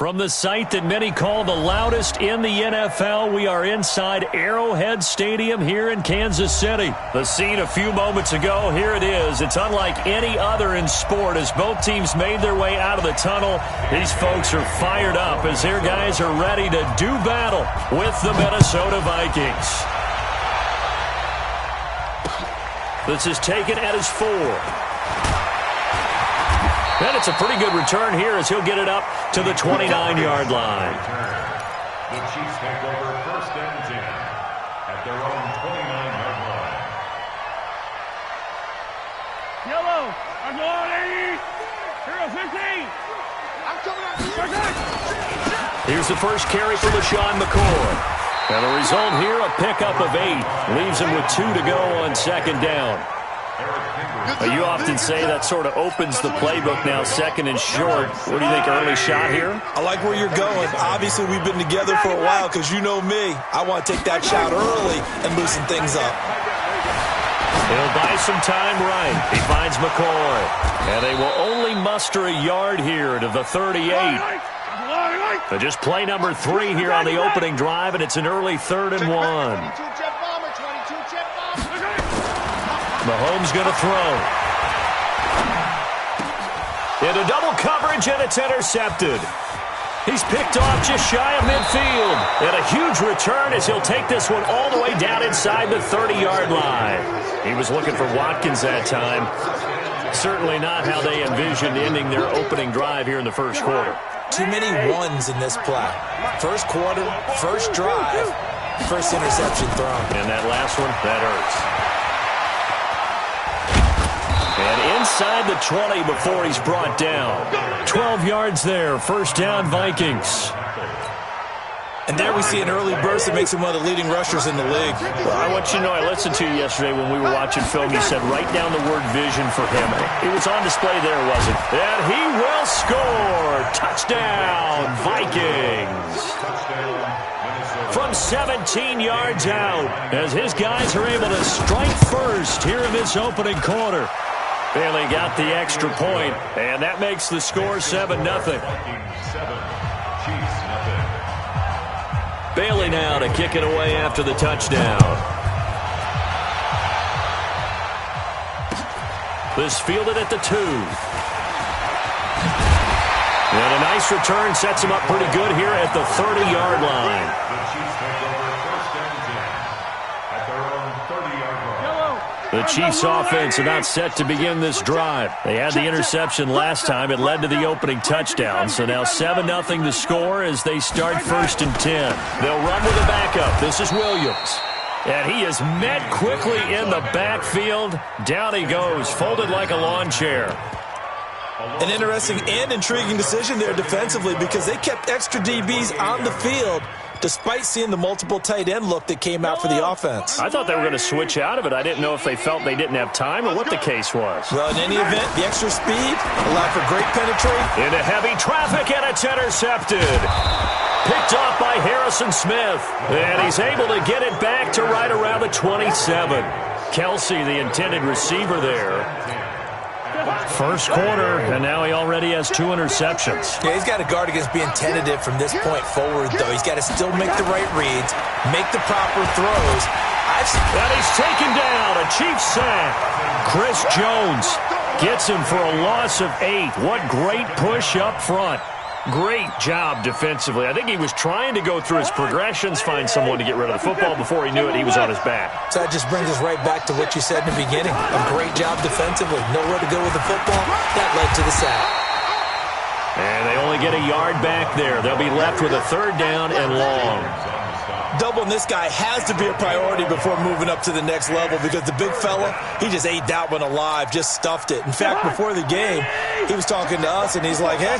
From the site that many call the loudest in the NFL, we are inside Arrowhead Stadium here in Kansas City. The scene a few moments ago, here it is. It's unlike any other in sport as both teams made their way out of the tunnel. These folks are fired up as their guys are ready to do battle with the Minnesota Vikings. This is taken at his 4. And it's a pretty good return here as he'll get it up to the 29-yard line. The Chiefs take over 1st and 10 at their own 29-yard line. Yellow, I'm going 80. Hero 15. I'm coming up. Here's the first carry for LaShawn McCoy. And the result here, a pickup of 8. Leaves him with 2 to go on 2nd down. You often say that sort of opens the playbook now, 2nd and short. What do you think, early shot here? I like where you're going. Obviously, we've been together for a while because you know me. I want to take that shot early and loosen things up. He'll buy some time right. He finds McCoy. And they will only muster a yard here to the 38. So just play number 3 here on the opening drive, and it's an early 3rd and 1. Mahomes going to throw. Into double coverage, and it's intercepted. He's picked off just shy of midfield. And a huge return as he'll take this one all the way down inside the 30-yard line. He was looking for Watkins that time. Certainly not how they envisioned ending their opening drive here in the first quarter. Too many ones in this play. First quarter, first drive, first interception thrown. And that last one, that hurts. And inside the 20 before he's brought down. 12 yards there. 1st down, Vikings. And there we see an early burst that makes him one of the leading rushers in the league. Well, I want you to know, I listened to you yesterday when we were watching film. You said write down the word vision for him. It was on display there, wasn't it? And he will score. Touchdown, Vikings. From 17 yards out as his guys are able to strike first here in this opening quarter. Bailey got the extra point, and that makes the score 7-0. Bailey now to kick it away after the touchdown. This fielded at the 2. And a nice return sets him up pretty good here at the 30-yard line. The Chiefs offense about set to begin this drive. They had the interception last time. It led to the opening touchdown. So now 7-0 the score as they start 1st and 10. They'll run with a backup. This is Williams. And he is met quickly in the backfield. Down he goes, folded like a lawn chair. An interesting and intriguing decision there defensively because they kept extra DBs on the field despite seeing the multiple tight end look that came out for the offense. I thought they were going to switch out of it. I didn't know if they felt they didn't have time or what the case was. Well, in any event, the extra speed allowed for great penetration. Into heavy traffic, and it's intercepted. Picked off by Harrison Smith. And he's able to get it back to right around the 27. Kelsey, the intended receiver there. First quarter, and now he already has 2 interceptions. Yeah, he's got to guard against being tentative from this point forward, though. He's got to still make the right reads, make the proper throws. And he's taken down, a Chiefs sack. Chris Jones gets him for a loss of 8. What great push up front. Great job defensively. I think he was trying to go through his progressions, find someone to get rid of the football. Before he knew it, he was on his back. So that just brings us right back to what you said in the beginning. A great job defensively. Nowhere to go with the football. That led to the sack. And they only get a yard back there. They'll be left with a 3rd down and long. Doubling this guy has to be a priority before moving up to the next level because the big fella, he just ate that one alive, just stuffed it. In fact, before the game, he was talking to us, and he's like, hey,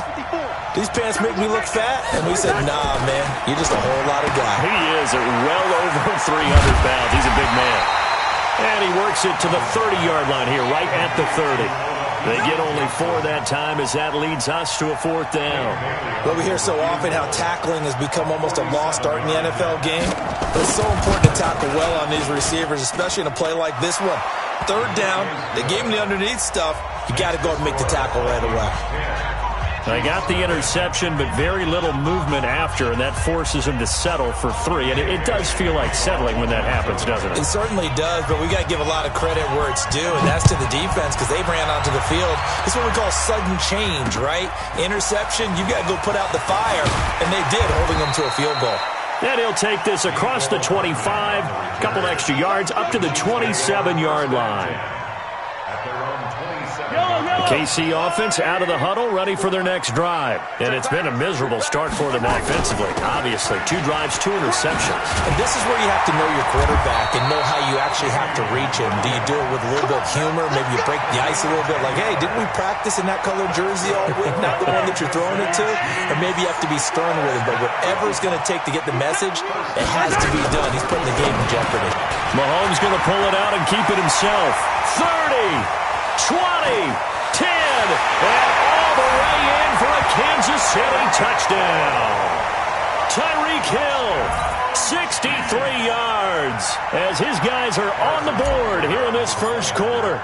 these pants make me look fat. And we said, nah, man, you're just a whole lot of guy. He is at well over 300 pounds. He's a big man. And he works it to the 30-yard line here, right at the 30. They get only 4 that time as that leads us to a 4th down. Well, we hear so often how tackling has become almost a lost art in the NFL game. But it's so important to tackle well on these receivers, especially in a play like this one. 3rd down, they gave him the underneath stuff. You got to go and make the tackle right away. They got the interception, but very little movement after, and that forces him to settle for 3. And it does feel like settling when that happens, doesn't it? It certainly does, but we got to give a lot of credit where it's due, and that's to the defense because they ran onto the field. It's what we call sudden change, right? Interception, you got to go put out the fire, and they did, holding them to a field goal. And he'll take this across the 25, a couple extra yards, up to the 27-yard line. The KC offense out of the huddle, ready for their next drive. And it's been a miserable start for them offensively. Obviously, 2 drives, 2 interceptions. And this is where you have to know your quarterback and know how you actually have to reach him. Do you do it with a little bit of humor? Maybe you break the ice a little bit like, hey, didn't we practice in that colored jersey all week? Not the one that you're throwing it to? Or maybe you have to be stern with him. But whatever it's going to take to get the message, it has to be done. He's putting the game in jeopardy. Mahomes going to pull it out and keep it himself. 30, 20, 10, and all the way in for a Kansas City touchdown. Tyreek Hill, 63 yards, as his guys are on the board here in this first quarter.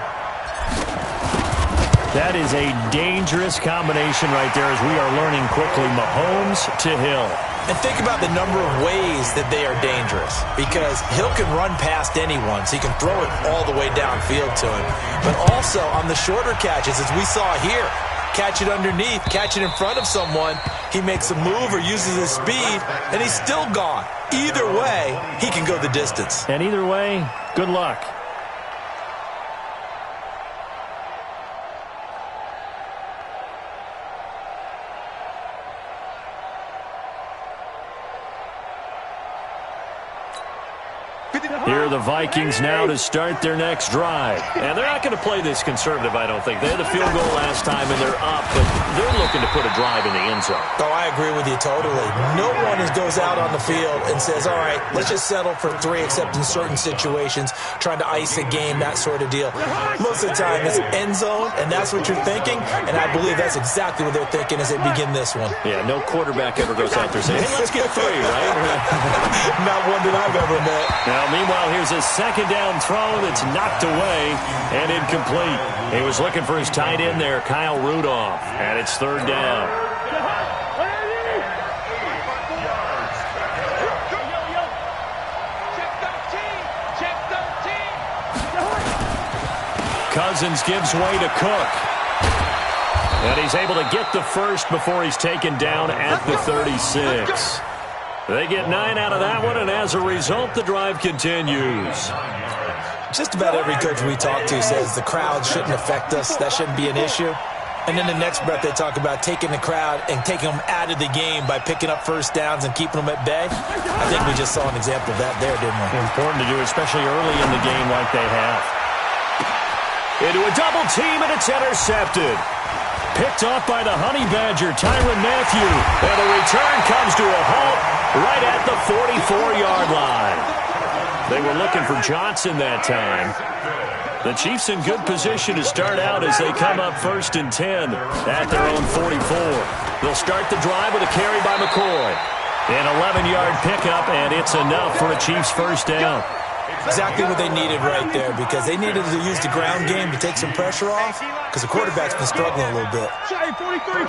That is a dangerous combination right there as we are learning quickly. Mahomes to Hill. And think about the number of ways that they are dangerous because Hill can run past anyone, so he can throw it all the way downfield to him. But also on the shorter catches, as we saw here, catch it underneath, catch it in front of someone, he makes a move or uses his speed, and he's still gone. Either way, he can go the distance. And either way, good luck. Here are the Vikings now to start their next drive. And they're not going to play this conservative, I don't think. They had a field goal last time, and they're up, but they're looking to put a drive in the end zone. Oh, I agree with you totally. No one goes out on the field and says, all right, let's just settle for 3, except in certain situations, trying to ice a game, that sort of deal. Most of the time, it's end zone, and that's what you're thinking, and I believe that's exactly what they're thinking as they begin this one. Yeah, no quarterback ever goes out there saying, hey, let's get 3, right? Not one that I've ever met. Now, meanwhile, here's a second down throw that's knocked away and incomplete. He was looking for his tight end there, Kyle Rudolph, and it's 3rd down. Cousins gives way to Cook. And he's able to get the first before he's taken down at the 36. They get 9 out of that one, and as a result, the drive continues. Just about every coach we talk to says the crowd shouldn't affect us. That shouldn't be an issue. And then the next breath, they talk about taking the crowd and taking them out of the game by picking up first downs and keeping them at bay. I think we just saw an example of that there, didn't we? Important to do, especially early in the game like they have. Into a double team, and it's intercepted. Picked off by the Honey Badger, Tyrann Mathieu. And the return comes to a halt right at the 44-yard line. They were looking for Johnson that time. The Chiefs in good position to start out as they come up 1st and 10 at their own 44. They'll start the drive with a carry by McCoy. An 11-yard pickup, and it's enough for a Chiefs first down. Exactly what they needed right there because they needed to use the ground game to take some pressure off because the quarterback's been struggling a little bit. 43, 15.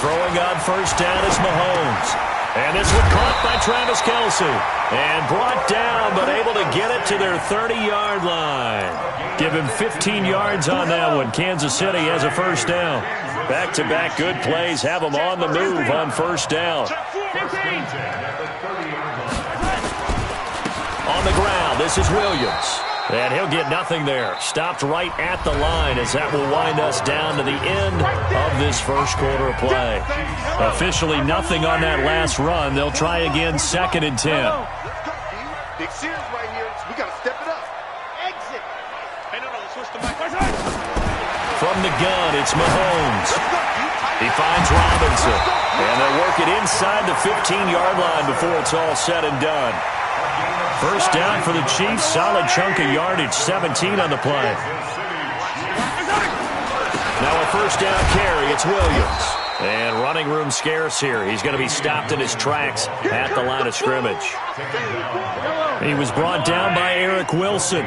Throwing on first down is Mahomes. And this one caught by Travis Kelce. And brought down, but able to get it to their 30-yard line. Give him 15 yards on that one. Kansas City has a first down. Back-to-back good plays have them on the move on first down. On the ground, this is Williams. And he'll get nothing there. Stopped right at the line as that will wind us down to the end of this first quarter of play. Officially nothing on that last run. They'll try again 2nd and 10. Big series right here. We got to step it up. Exit. Hey, no, switch the mic. From the gun, it's Mahomes. He finds Robinson. And they'll work it inside the 15-yard line before it's all said and done. First down for the Chiefs. Solid chunk of yardage, 17 on the play. Now a first down carry. It's Williams. And running room scarce here. He's going to be stopped in his tracks at the line of scrimmage. He was brought down by Eric Wilson.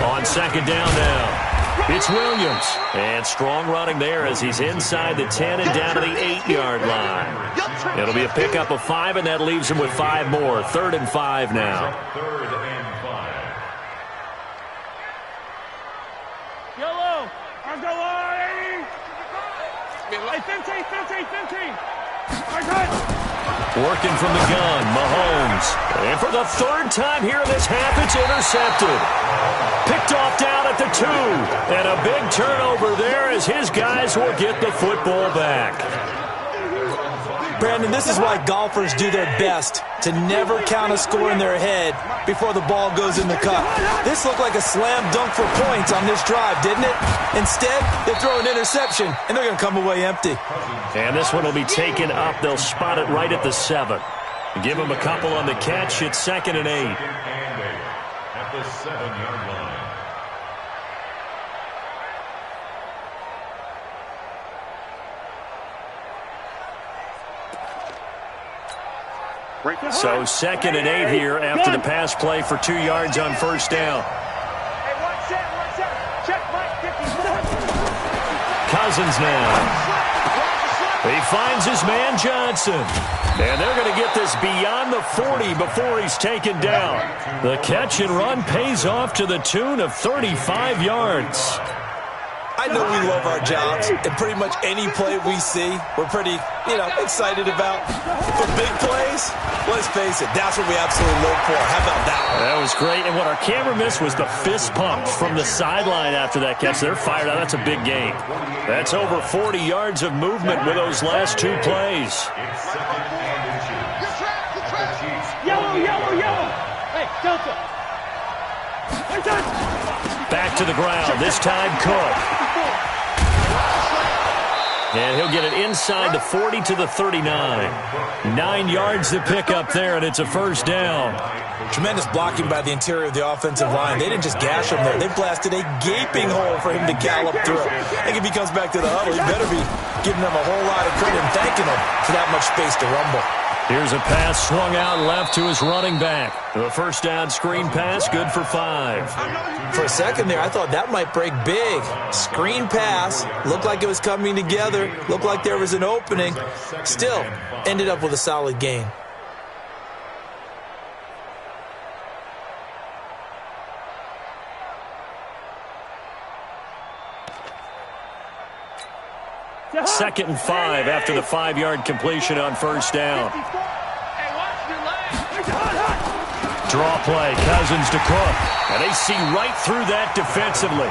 On second down now. It's Williams. And strong running there as he's inside the 10 and down to the 8-yard line. It'll be a pickup of 5, and that leaves him with 5 more. 3rd and 5 now. 3rd and 5. Yellow. Arms go wide. Hey, 15. Working from the gun, Mahomes. And for the 3rd time here in this half, it's intercepted. Picked off down at the 2. And a big turnover there as his guys will get the football back. Brandon, this is why golfers do their best to never count a score in their head before the ball goes in the cup. This looked like a slam dunk for points on this drive, didn't it? Instead, they throw an interception, and they're going to come away empty. And this one will be taken up. They'll spot it right at the 7. Give him a couple on the catch. It's 2nd and 8. At the 7-yard line. So 2nd and 8 here after the pass play for 2 yards on 1st down. Cousins now. He finds his man Johnson. And they're going to get this beyond the 40 before he's taken down. The catch and run pays off to the tune of 35 yards. I know we love our jobs, and pretty much any play we see, we're pretty, excited about. For big plays, let's face it, that's what we absolutely live for. How about that one? That was great, and what our camera missed was the fist pump from the sideline after that catch. They're fired out. That's a big gain. That's over 40 yards of movement with those last 2 plays. It's 2nd and 2. Yellow. Hey, Delta. Back to the ground, this time Cook. And he'll get it inside the 40 to the 39. 9 yards to pick up there, and it's a 1st down. Tremendous blocking by the interior of the offensive line. They didn't just gash him there. They blasted a gaping hole for him to gallop through. I think if he comes back to the huddle, he better be giving them a whole lot of credit and thanking them for that much space to rumble. Here's a pass swung out left to his running back. The 1st down screen pass, good for 5. For a second there, I thought that might break big. Screen pass, looked like it was coming together, looked like there was an opening. Still, ended up with a solid gain. Second and 5 after the 5-yard completion on 1st down. Draw play, Cousins to Cook. And they see right through that defensively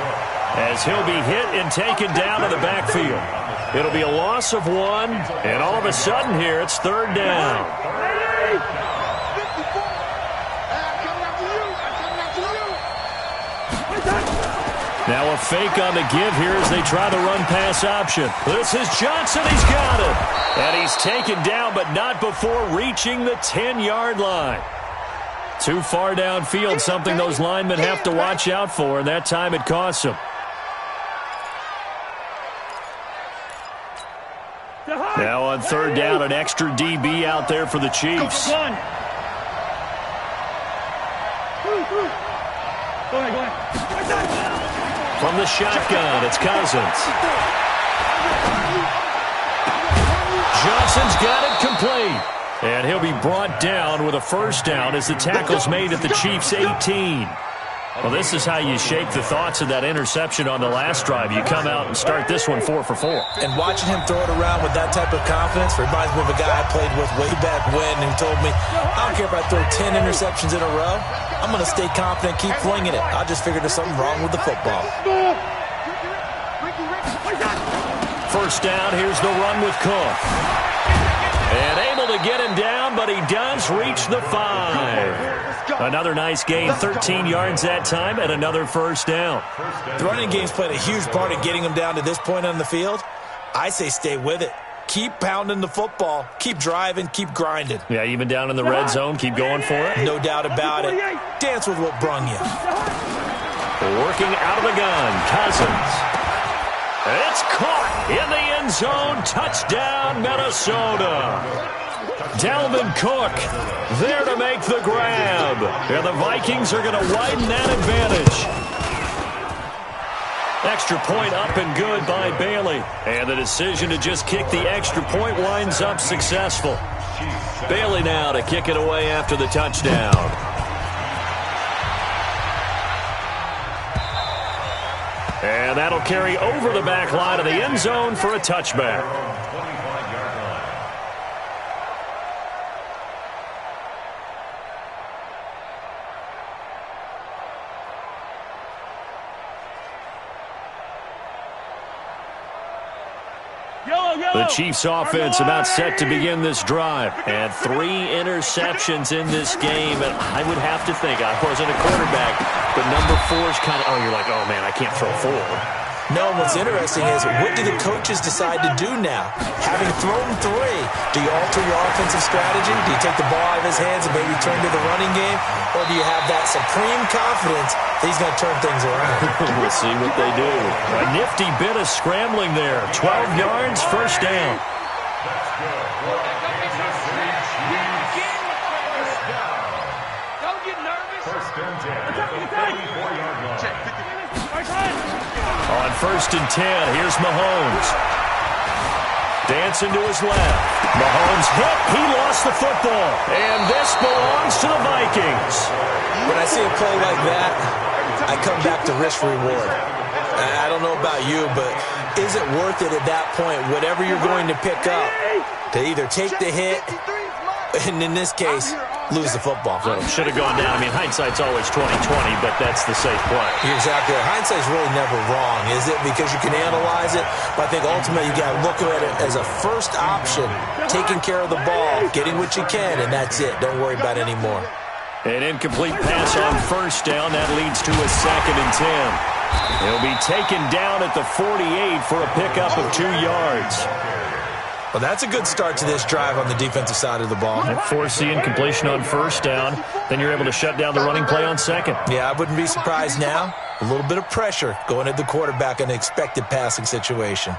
as he'll be hit and taken down in the backfield. It'll be a loss of 1, and all of a sudden here it's 3rd down. Now a fake on the give here as they try the run-pass option. This is Johnson. He's got it. And he's taken down, but not before reaching the 10-yard line. Too far downfield, something those linemen have to watch out for, and that time it costs them. Now on 3rd down, an extra DB out there for the Chiefs. Go ahead. From the shotgun, it's Cousins. Johnson's got it complete. And he'll be brought down with a 1st down as the tackle's made at the Chiefs' 18. Well, this is how you shake the thoughts of that interception on the last drive. You come out and start this one 4 for 4. And watching him throw it around with that type of confidence reminds me of a guy I played with way back when who told me, I don't care if I throw 10 interceptions in a row. I'm going to stay confident, keep flinging it. I just figured there's something wrong with the football. 1st down, here's the run with Cook. And able to get him down, but he does reach the 5. Another nice gain, 13 yards that time, and another 1st down. The running game's played a huge part in getting him down to this point on the field. I say stay with it. Keep pounding the football. Keep driving. Keep grinding. Yeah, even down in the red zone, keep going for it. No doubt about it. Dance with what brung you. Working out of the gun, Cousins. It's caught in the end zone. Touchdown, Minnesota. Dalvin Cook there to make the grab. And the Vikings are going to widen that advantage. Extra point up and good by Bailey. And the decision to just kick the extra point winds up successful. Bailey now to kick it away after the touchdown. And that'll carry over the back line of the end zone for a touchback. The Chiefs offense about set to begin this drive. And 3 interceptions in this game. And I would have to think, I wasn't a quarterback, but number 4 is kind of, you're like, oh man, I can't throw 4. No, what's interesting is, what do the coaches decide to do now? Having thrown 3, do you alter your offensive strategy? Do you take the ball out of his hands and maybe turn to the running game? Or do you have that supreme confidence that he's going to turn things around? We'll see what they do. A nifty bit of scrambling there. 12 yards, first down. Don't get nervous. First and 10 at the 34-yard line. On first and 10, here's Mahomes. Dancing to his left. Mahomes hit. He lost the football. And this belongs to the Vikings. When I see a play like that, I come back to risk-reward. I don't know about you, but is it worth it at that point, whatever you're going to pick up, to either take the hit, and in this case, lose the football? So should have gone down. I mean, hindsight's always 20/20, but that's the safe play. You're exactly right. Hindsight's really never wrong, is it? Because you can analyze it, but I think ultimately you got to look at it as a first option, taking care of the ball, getting what you can, and that's it. Don't worry about it anymore. An incomplete pass on first down. That leads to a 2nd and 10. He'll be taken down at the 48 for a pickup of 2 yards. Well, that's a good start to this drive on the defensive side of the ball. Force the incompletion on first down. Then you're able to shut down the running play on second. Yeah, I wouldn't be surprised now. A little bit of pressure going at the quarterback in an expected passing situation.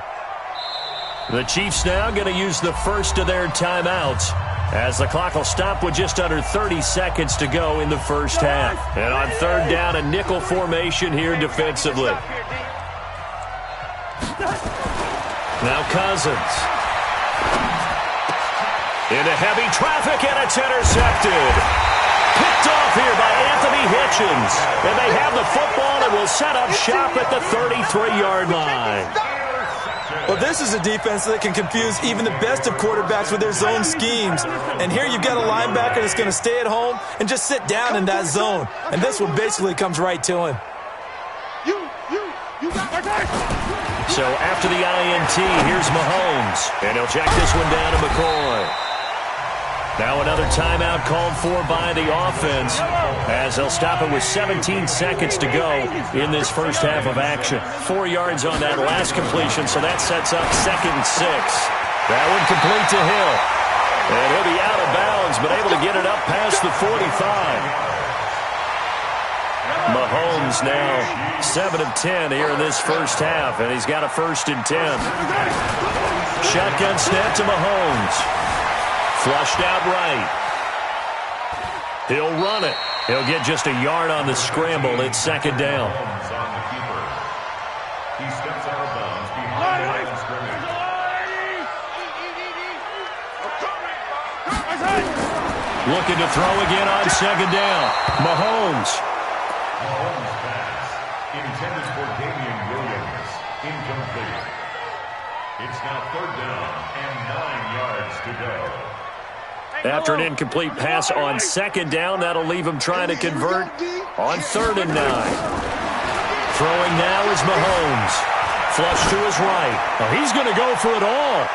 The Chiefs now going to use the first of their timeouts, as the clock will stop with just under 30 seconds to go in the first half. And on third down, a nickel formation here defensively. Now Cousins. Into heavy traffic, and it's intercepted. Picked off here by Anthony Hitchens. And they have the football and will set up shop at the 33-yard line. Well, this is a defense that can confuse even the best of quarterbacks with their zone schemes. And here you've got a linebacker that's going to stay at home and just sit down in that zone. And this one basically comes right to him. So after the INT, here's Mahomes. And he'll check this one down to McCoy. Now another timeout called for by the offense, as they'll stop it with 17 seconds to go in this first half of action. 4 yards on that last completion, so that sets up 2nd and 6. That one complete to Hill. And he'll be out of bounds, but able to get it up past the 45. Mahomes now 7 of 10 here in this first half, and he's got a 1st and 10. Shotgun snap to Mahomes. Flushed out right. He'll run it. He'll get just a yard on the scramble. It's 2nd down. He steps out of bounds behind the line of scrimmage. Looking to throw again on 2nd down. Mahomes. Mahomes pass intended for Damian Williams. Incomplete. It's now 3rd down and 9 yards to go. After an incomplete pass on 2nd down, that'll leave him trying to convert on 3rd and 9. Throwing now is Mahomes. Flush to his right. Oh, he's going to go for it all.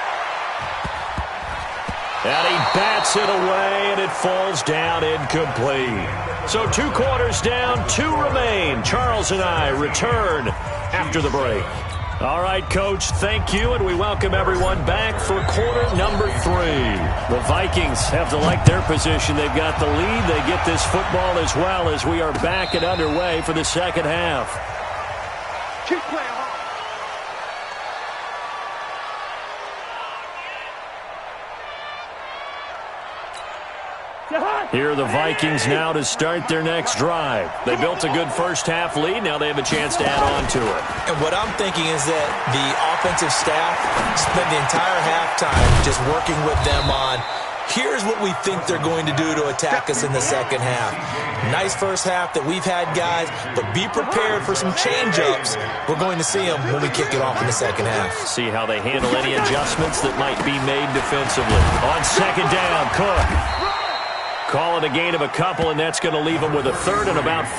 And he bats it away, and it falls down incomplete. So 2 quarters down, 2 remain. Charles and I return after the break. All right, Coach, thank you, and we welcome everyone back for quarter number 3. The Vikings have to like their position. They've got the lead. They get this football as well as we are back and underway for the second half. Keep playing hard. Here are the Vikings now to start their next drive. They built a good first-half lead. Now they have a chance to add on to it. And what I'm thinking is that the offensive staff spent the entire halftime just working with them on, here's what we think they're going to do to attack us in the second half. Nice first half that we've had, guys, but be prepared for some change-ups. We're going to see them when we kick it off in the second half. See how they handle any adjustments that might be made defensively. On second down, Cook. Call it a gain of a couple, and that's going to leave him with a third and about 5.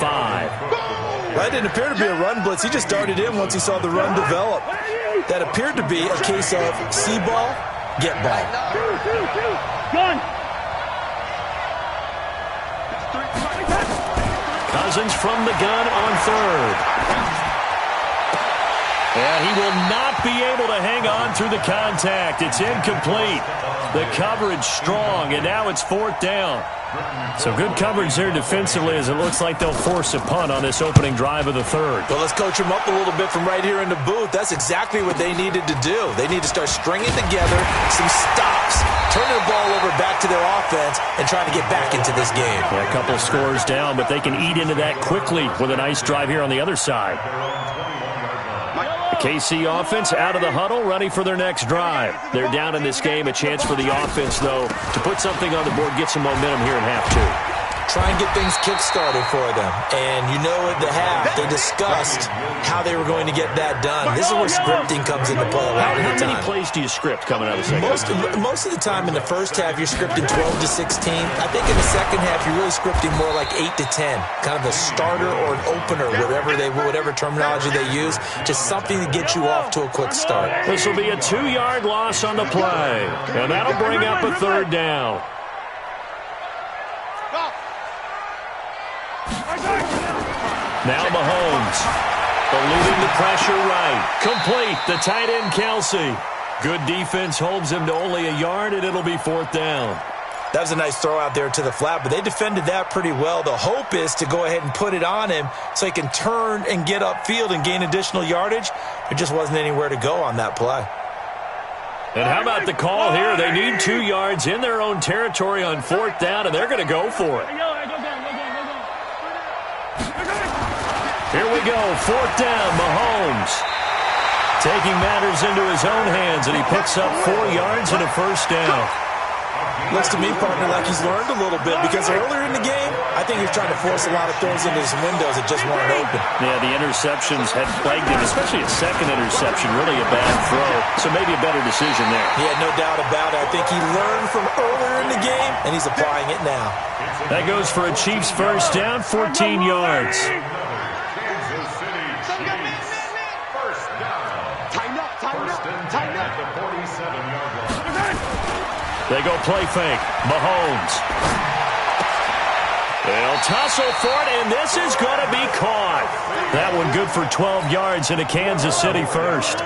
That didn't appear to be a run blitz. He just darted in once he saw the run develop. That appeared to be a case of see ball, get ball. Cousins from the gun on third. And he will not be able to hang on through the contact. It's incomplete. The coverage strong, and now it's fourth down. So good coverage there defensively as it looks like they'll force a punt on this opening drive of the third. Well, let's coach them up a little bit from right here in the booth. That's exactly what they needed to do. They need to start stringing together some stops, turning the ball over back to their offense, and trying to get back into this game. Yeah, a couple of scores down, but they can eat into that quickly with a nice drive here on the other side. The KC offense out of the huddle, ready for their next drive. They're down in this game. A chance for the offense, though, to put something on the board, get some momentum here in half two. Try and get things kick-started for them. And you know at the half, they discussed how they were going to get that done. This is where scripting comes into play a lot of the time. How many plays do you script coming out of the second half? Most of the time in the first half, you're scripting 12 to 16. I think in the second half, you're really scripting more like 8 to 10. Kind of a starter or an opener, whatever terminology they use. Just something to get you off to a quick start. This will be a 2-yard loss on the play. And that'll bring up a third down. Now Mahomes, eluding the pressure right. Complete, the tight end Kelsey. Good defense holds him to only a yard, and it'll be fourth down. That was a nice throw out there to the flat, but they defended that pretty well. The hope is to go ahead and put it on him so he can turn and get upfield and gain additional yardage. There just wasn't anywhere to go on that play. And how about the call here? They need 2 yards in their own territory on fourth down, and they're going to go for it. Here we go, fourth down, Mahomes. Taking matters into his own hands, and he picks up 4 yards and a first down. Looks to me, partner, like he's learned a little bit because earlier in the game, I think he was trying to force a lot of throws into some windows that just weren't open. Yeah, the interceptions had plagued him, especially a second interception, really a bad throw. So maybe a better decision there. Yeah, no doubt about it. I think he learned from earlier in the game, and he's applying it now. That goes for a Chiefs first down, 14 yards. They go play fake. Mahomes. They'll tussle for it, and this is going to be caught. That one good for 12 yards in a Kansas City first.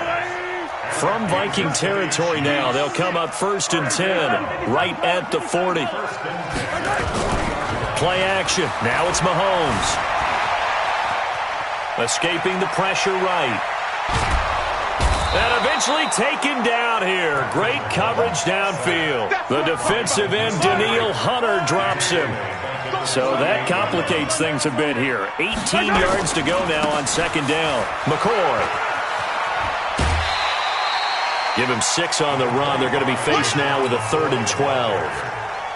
From Viking territory now, they'll come up first and 10, right at the 40. Play action. Now it's Mahomes. Escaping the pressure right. And eventually taken down here. Great coverage downfield. The defensive end, Danielle Hunter, drops him. So that complicates things a bit here. 18 yards to go now on second down. McCoy. Give him 6 on the run. They're going to be faced now with a 3rd and 12.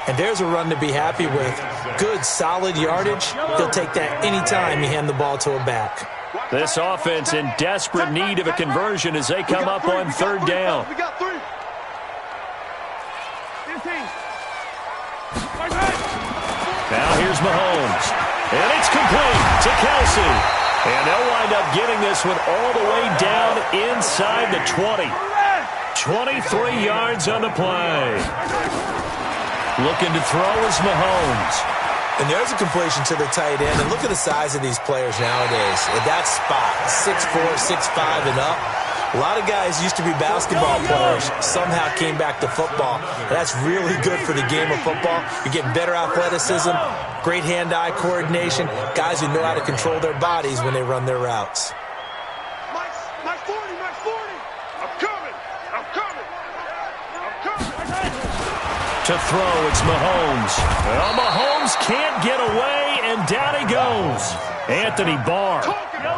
And there's a run to be happy with. Good, solid yardage. They'll take that anytime you hand the ball to a back. This offense in desperate need of a conversion as they come up on 3rd down. Now here's Mahomes. And it's complete to Kelsey. And they'll wind up getting this one all the way down inside the 20. 23 yards on the play. Looking to throw is Mahomes. And there's a completion to the tight end. And look at the size of these players nowadays. At that spot, 6'4", 6'5", and up. A lot of guys used to be basketball players, somehow came back to football. That's really good for the game of football. You're getting better athleticism, great hand-eye coordination, guys who know how to control their bodies when they run their routes. My 40, my 40. I'm coming. To throw, it's Mahomes. Well, Mahomes can't get away, and down he goes. Anthony Barr.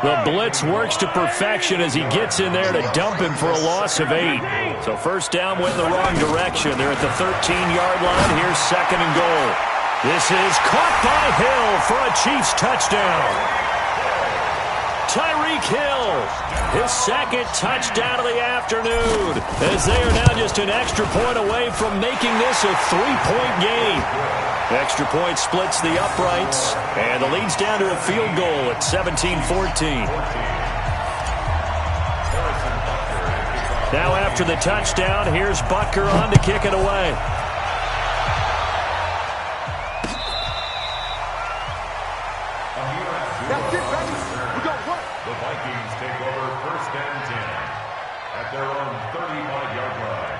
The blitz works to perfection as he gets in there to dump him for a loss of 8. So first down went in the wrong direction. They're at the 13-yard line. Here's second and goal. This is caught by Hill for a Chiefs touchdown. Tyreek Hill, his second touchdown of the afternoon, as they are now just an extra point away from making this a 3-point game. Extra point splits the uprights, and the lead's down to a field goal at 17-14. Now after the touchdown, here's Butker on to kick it away. That's it, baby. We got work. The Vikings take over first and 10 at their own 35-yard line.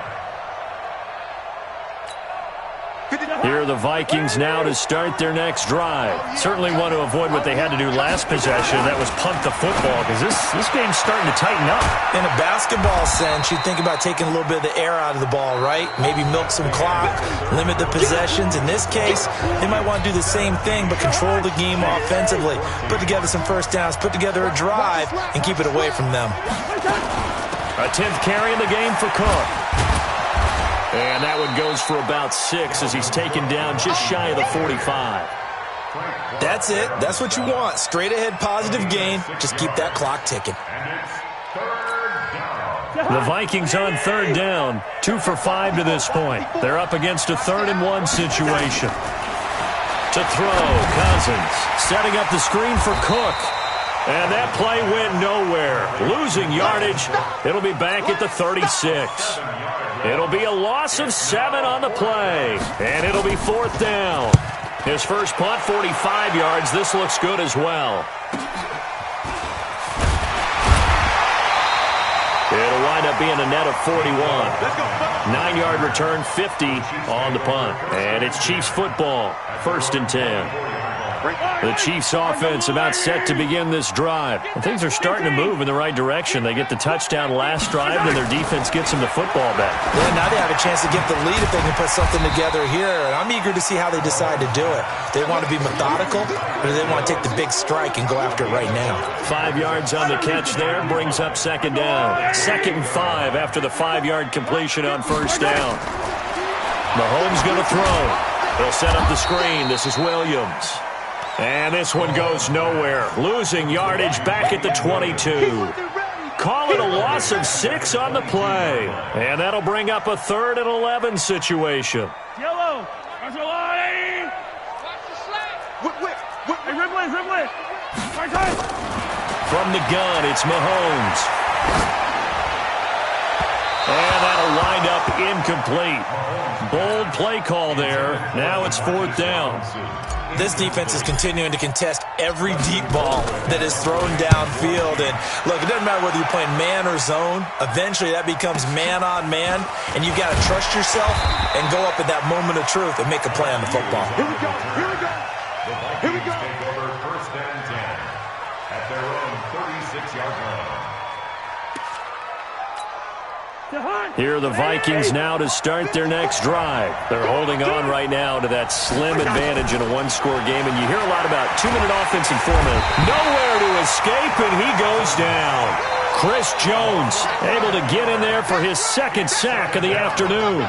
Here are the Vikings now to start their next drive. Certainly want to avoid what they had to do last possession. That was punt the football, because this game's starting to tighten up. In a basketball sense, you think about taking a little bit of the air out of the ball, right? Maybe milk some clock, limit the possessions. In this case, they might want to do the same thing, but control the game offensively. Put together some first downs, put together a drive, and keep it away from them. A 10th carry in the game for Cook. And that one goes for about 6 as he's taken down just shy of the 45. That's it. That's what you want. Straight ahead positive gain. Just keep that clock ticking. The Vikings on third down. 2 for 5 to this point. They're up against a 3rd and 1 situation. To throw, Cousins setting up the screen for Cook. And that play went nowhere. Losing yardage. It'll be back at the 36. It'll be a loss of 7 on the play. And it'll be 4th down. His first punt, 45 yards. This looks good as well. It'll wind up being a net of 41. 9-yard return, 50 on the punt. And it's Chiefs football, 1st and 10. The Chiefs offense about set to begin this drive. And things are starting to move in the right direction. They get the touchdown last drive, and their defense gets them the football back. Yeah, now they have a chance to get the lead if they can put something together here. And I'm eager to see how they decide to do it. They want to be methodical, or do they want to take the big strike and go after it right now? 5 yards on the catch there brings up second down. 2nd and 5 after the 5-yard completion on first down. Mahomes going to throw. He'll set up the screen. This is Williams. And this one goes nowhere. Losing yardage back at the 22. Call it a loss of 6 on the play. And that'll bring up a 3rd and 11 situation. Yellow. Watch the line. Watch the slap. Hey, Ripley. Right. From the gun, it's Mahomes. And that'll wind up incomplete. Bold play call there. Now it's 4th down. This defense is continuing to contest every deep ball that is thrown downfield. And look, it doesn't matter whether you're playing man or zone. Eventually, that becomes man on man. And you've got to trust yourself and go up at that moment of truth and make a play on the football. Here we go. The Vikings take over first and 10 at their own 36-yard line. Here are the Vikings now to start their next drive. They're holding on right now to that slim advantage in a one-score game. And you hear a lot about 2-minute offense and 4-minute. Nowhere to escape, and he goes down. Chris Jones able to get in there for his 2nd sack of the afternoon.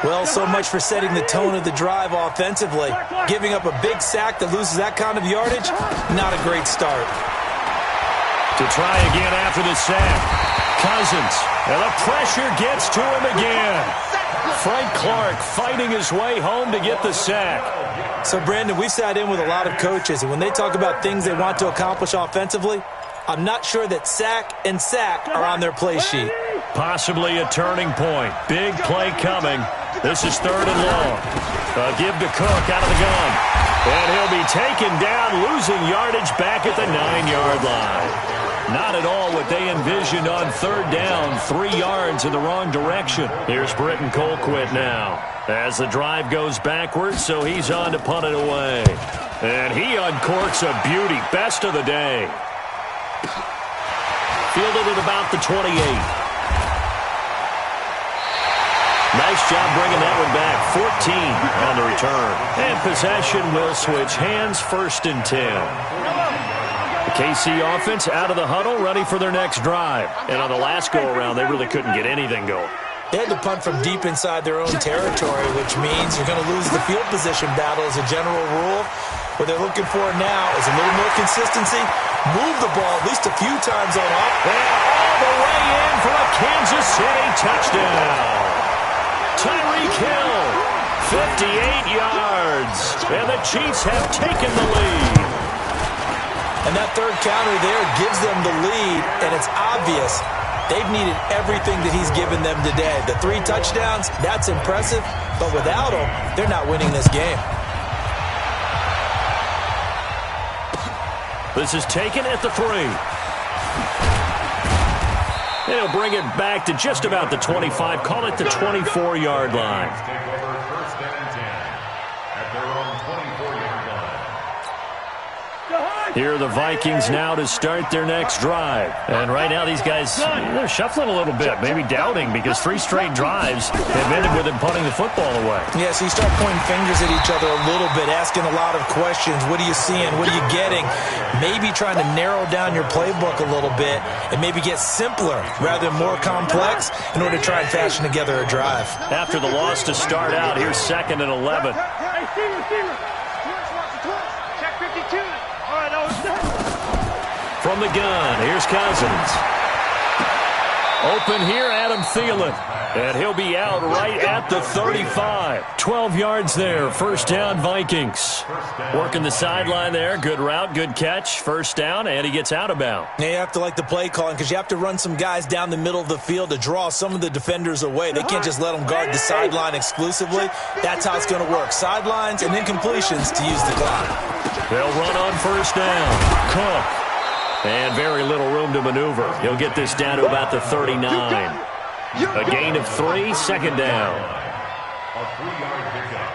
Well, so much for setting the tone of the drive offensively. Giving up a big sack that loses that kind of yardage, not a great start. To try again after the sack. Cousins, and the pressure gets to him again. Frank Clark fighting his way home to get the sack. So, Brandon, we've sat in with a lot of coaches, and when they talk about things they want to accomplish offensively, I'm not sure that sack and sack are on their play sheet. Possibly a turning point. Big play coming. This is 3rd and long. A give to Cook out of the gun. And he'll be taken down, losing yardage back at the 9-yard line. Not at all what they envisioned on 3rd down. 3 yards in the wrong direction. Here's Britton Colquitt now. As the drive goes backwards, so he's on to punt it away. And he uncorks a beauty. Best of the day. Fielded at about the 28. Nice job bringing that one back. 14 on the return. And possession will switch hands, 1st and 10. The KC offense out of the huddle, ready for their next drive. And on the last go-around, they really couldn't get anything going. They had to punt from deep inside their own territory, which means you're going to lose the field position battle as a general rule. What they're looking for now is a little more consistency. Move the ball at least a few times on off. And all the way in for a Kansas City touchdown. Tyreek Hill, 58 yards. And the Chiefs have taken the lead. And that third counter there gives them the lead, and it's obvious they've needed everything that he's given them today. The 3 touchdowns, that's impressive, but without him, they're not winning this game. This is taken at the 3. They'll bring it back to just about the 25. Call it the 24-yard line. Take over 1st and 10 at their own 24-yard line. Here are the Vikings now to start their next drive. And right now these guys, they're shuffling a little bit, maybe doubting, because 3 straight drives have ended with them punting the football away. Yeah, so you start pointing fingers at each other a little bit, asking a lot of questions. What are you seeing? What are you getting? Maybe trying to narrow down your playbook a little bit and maybe get simpler rather than more complex in order to try and fashion together a drive. After the loss to start out, here's 2nd and 11. Hey, receiver. Check 52. All right, that was done. From the gun, here's Cousins. Open here, Adam Thielen. And he'll be out right at the 35. 12 yards there, 1st down Vikings. Working the sideline there, good route, good catch, 1st down, and he gets out of bounds. Yeah, you have to like the play calling because you have to run some guys down the middle of the field to draw some of the defenders away. They can't just let them guard the sideline exclusively. That's how it's going to work. Sidelines and then completions to use the clock. They'll run on 1st down. Cook. And very little room to maneuver. He'll get this down to about the 39. A gain of 3, 2nd down. A 3-yard pickup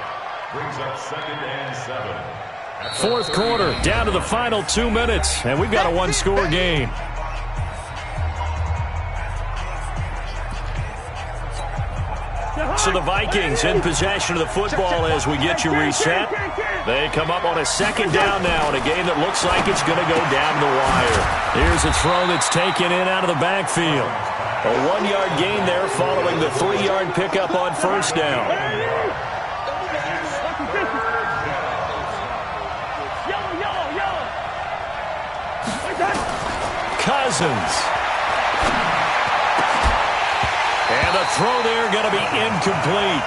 brings up 2nd and 7. 4th quarter, down to the final 2 minutes, and we've got a 1-score game. So the Vikings in possession of the football as we get you reset. They come up on a 2nd down now in a game that looks like it's going to go down the wire. Here's a throw that's taken in out of the backfield. A 1-yard gain there following the 3-yard pickup on 1st down. Cousins. And the throw there going to be incomplete.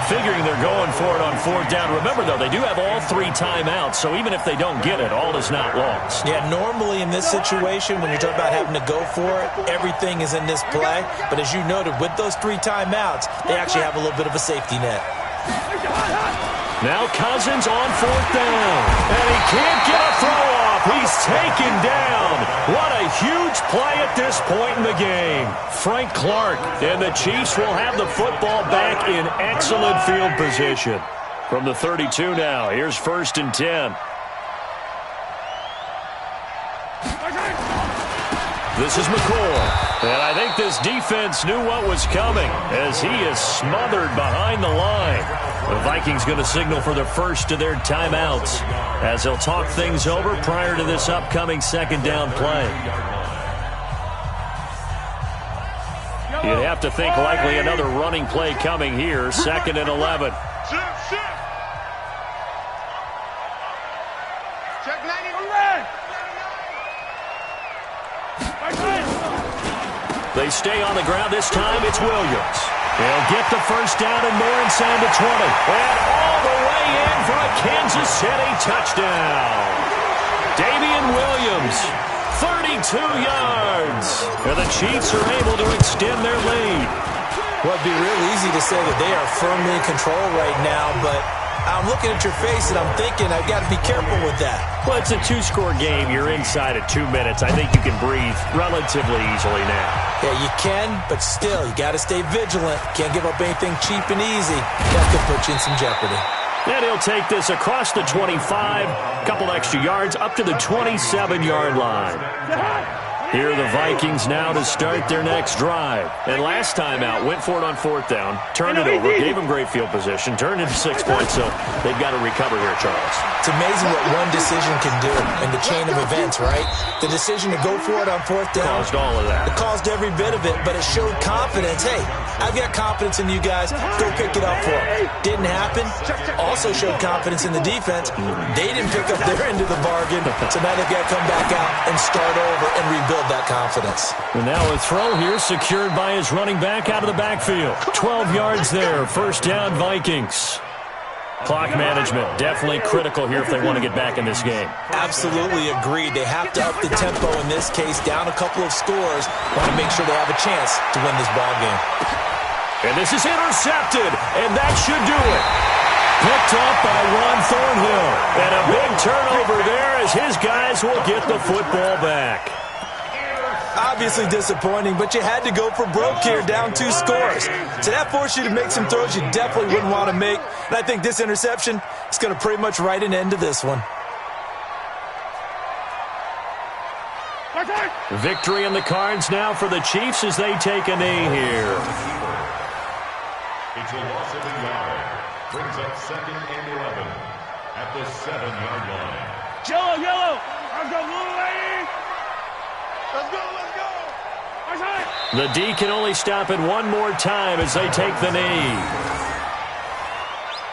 Figuring they're going for it on 4th down. Remember, though, they do have all 3 timeouts, so even if they don't get it, all is not lost. Yeah, normally in this situation, when you're talking about having to go for it, everything is in this play. But as you noted, with those 3 timeouts, they actually have a little bit of a safety net. Now Cousins on 4th down. And he can't get a throw off. He's taken down. What a huge play at this point in the game. Frank Clark and the Chiefs will have the football back in excellent field position. From the 32 now, here's 1st and 10. This is McCoy. And I think this defense knew what was coming as he is smothered behind the line. The Vikings going to signal for the first of their timeouts as they'll talk things over prior to this upcoming 2nd down play. You'd have to think likely another running play coming here, 2nd and 11. Check 90. They stay on the ground. This time it's Williams. They'll get the 1st down and more inside the 20. And all the way in for a Kansas City touchdown. Damian Williams, 32 yards. And the Chiefs are able to extend their lead. Well, it'd be real easy to say that they are firmly in control right now, but I'm looking at your face and I'm thinking I've got to be careful with that. Well, it's a 2-score game. You're inside at 2 minutes. I think you can breathe relatively easily now. Yeah, you can, but still, you got to stay vigilant. Can't give up anything cheap and easy. That could put you in some jeopardy. And he'll take this across the 25, couple extra yards, up to the 27-yard line. Here are the Vikings now to start their next drive. And last time out, went for it on 4th down, turned it over, gave them great field position, turned into 6 points, so they've got to recover here, Charles. It's amazing what one decision can do in the chain of events, right? The decision to go for it on 4th down. Caused all of that. It caused every bit of it, but it showed confidence. Hey, I've got confidence in you guys. Go pick it up for them. Didn't happen. Also showed confidence in the defense. They didn't pick up their end of the bargain, so now they've got to come back out and start over and rebuild that confidence. And now a throw here secured by his running back out of the backfield. 12 yards there. 1st down, Vikings. Clock management definitely critical here if they want to get back in this game. Absolutely agreed. They have to up the tempo in this case, down a couple of scores. Want to make sure they have a chance to win this ball game. And this is intercepted, and that should do it. Picked up by Ron Thornhill. And a big turnover there as his guys will get the football back. Obviously disappointing, but you had to go for broke here, down 2 scores. So that forced you to make some throws you definitely wouldn't want to make. And I think this interception is going to pretty much write an end to this one. Victory in the cards now for the Chiefs as they take a knee here. It's a loss of a yard. Brings up 2nd and 11 at the 7-yard line. Yellow. Let's go, blue lady. Let's go. The D can only stop it one more time as they take the knee.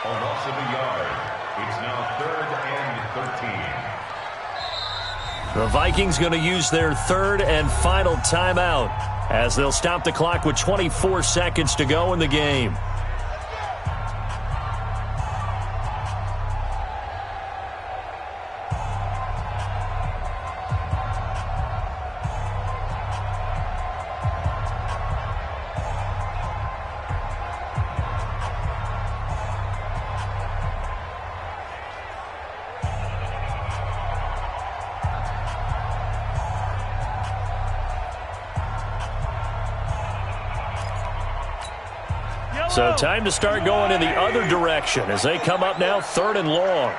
A loss of a yard. It's now 3rd and 13. The Vikings going to use their 3rd and final timeout as they'll stop the clock with 24 seconds to go in the game. So time to start going in the other direction as they come up now 3rd and long.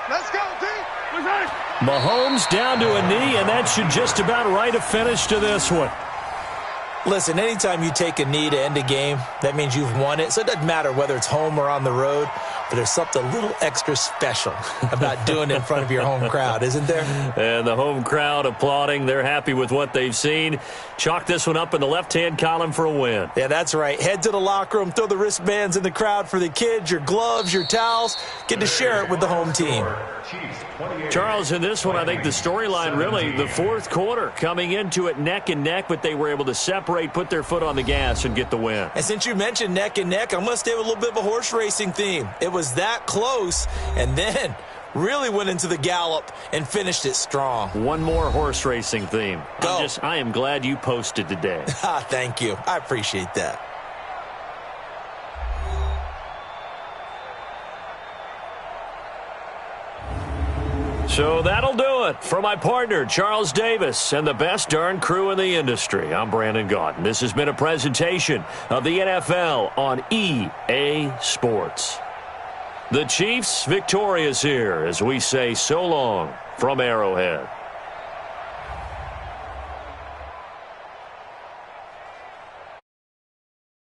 Let's go, D. Mahomes down to a knee, and that should just about write a finish to this one. Listen, anytime you take a knee to end a game, that means you've won it. So it doesn't matter whether it's home or on the road, but there's something a little extra special about doing it in front of your home crowd, isn't there? And the home crowd applauding. They're happy with what they've seen. Chalk this one up in the left-hand column for a win. Yeah, that's right. Head to the locker room, throw the wristbands in the crowd for the kids, your gloves, your towels. Get to share it with the home team. Charles, in this one, I think the storyline really, the 4th quarter, coming into it neck and neck, but they were able to separate, put their foot on the gas, and get the win. And since you mentioned neck and neck, I'm going to stay with a little bit of a horse racing theme. It was that close, and then really went into the gallop and finished it strong. One more horse racing theme. Go. I am glad you posted today. Thank you. I appreciate that. So that'll do it. For my partner, Charles Davis, and the best darn crew in the industry, I'm Brandon Gaudin. This has been a presentation of the NFL on EA Sports. The Chiefs victorious here as we say so long from Arrowhead.